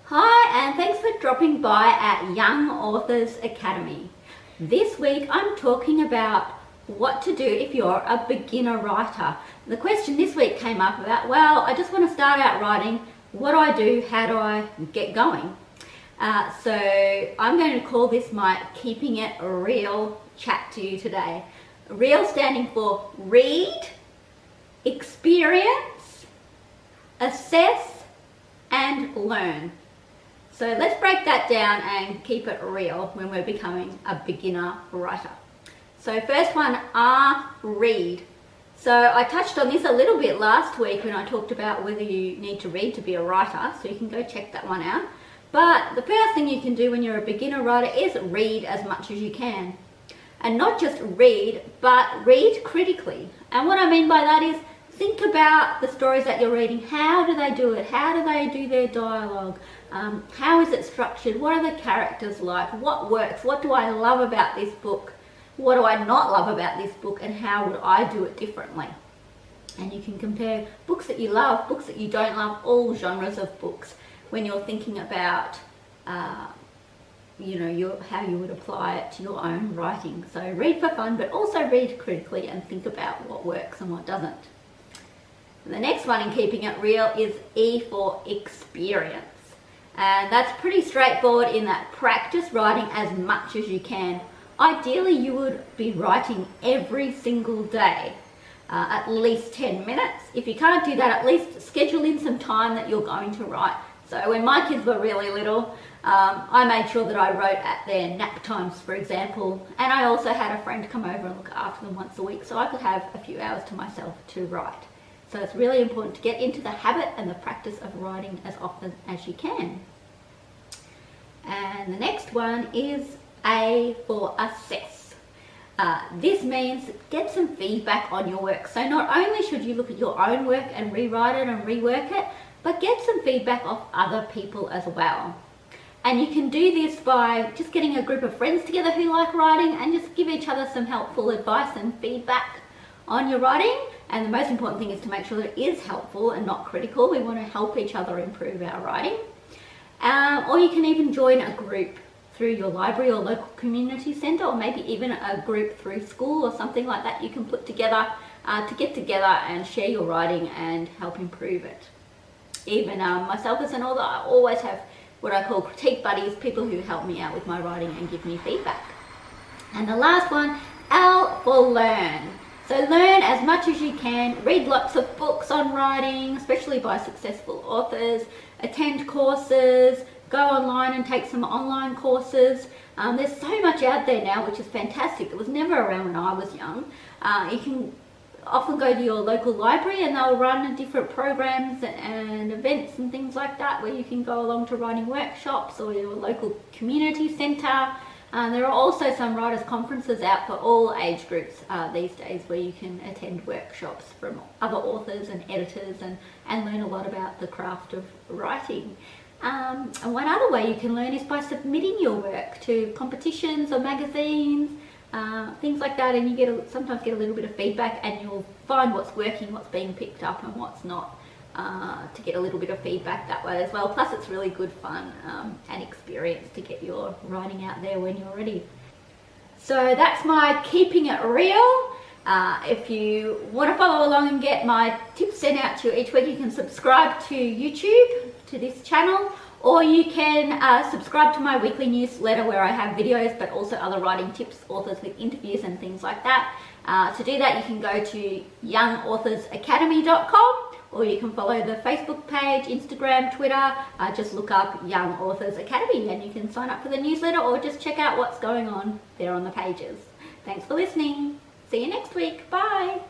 Hi, and thanks for dropping by at Young Authors Academy. This week I'm talking about what to do if you're a beginner writer. The question this week came up about, well, I just want to start out writing. What do I do? How do I get going? So I'm going to call this my Keeping It Real chat to you today. REAL standing for read, experience, assess, and learn. So let's break that down and keep it real when we're becoming a beginner writer. So first one, read. So I touched on this a little bit last week when I talked about whether you need to read to be a writer, so you can go check that one out. But the first thing you can do when you're a beginner writer is read as much as you can. And not just read, but read critically. And what I mean by that is think about the stories that you're reading. How do they do it? How do they do their dialogue? How is it structured? What are the characters like? What works? What do I love about this book? What do I not love about this book? And how would I do it differently? And you can compare books that you love, books that you don't love, all genres of books when you're thinking about how you would apply it to your own writing. So read for fun, but also read critically and think about what works and what doesn't. The next one in Keeping It Real is E for experience. And that's pretty straightforward in that practice writing as much as you can. Ideally, you would be writing every single day, at least 10 minutes. If you can't do that, at least schedule in some time that you're going to write. So when my kids were really little, I made sure that I wrote at their nap times, for example. And I also had a friend come over and look after them once a week, so I could have a few hours to myself to write. So it's really important to get into the habit and the practice of writing as often as you can. And the next one is A for assess. This means get some feedback on your work. So not only should you look at your own work and rewrite it and rework it, but get some feedback of other people as well. And you can do this by just getting a group of friends together who like writing and just give each other some helpful advice and feedback on your writing. And the most important thing is to make sure that it is helpful and not critical. We want to help each other improve our writing. Or you can even join a group through your library or local community centre, or maybe even a group through school or something like that you can put together to get together and share your writing and help improve it. Even myself as an author, I always have what I call critique buddies, people who help me out with my writing and give me feedback. And the last one, L for learn. So learn as much as you can, read lots of books on writing, especially by successful authors, attend courses, go online and take some online courses. There's so much out there now, which is fantastic. It was never around when I was young. You can often go to your local library and they'll run different programs and events and things like that where you can go along to writing workshops, or your local community centre. There are also some writers' conferences out for all age groups these days where you can attend workshops from other authors and editors and learn a lot about the craft of writing. And one other way you can learn is by submitting your work to competitions or magazines, things like that, and you sometimes get a little bit of feedback, and you'll find what's working, what's being picked up and what's not, to get a little bit of feedback that way as well. Plus it's really good fun and experience to get your writing out there when you're ready. So that's my Keeping It Real. If you want to follow along and get my tips sent out to you each week, you can subscribe to YouTube, to this channel, or you can subscribe to my weekly newsletter where I have videos but also other writing tips, authors with interviews and things like that. To do that, you can go to youngauthorsacademy.com, or you can follow the Facebook page, Instagram, Twitter. Just look up Young Authors Academy and you can sign up for the newsletter, or just check out what's going on there on the pages. Thanks for listening. See you next week. Bye.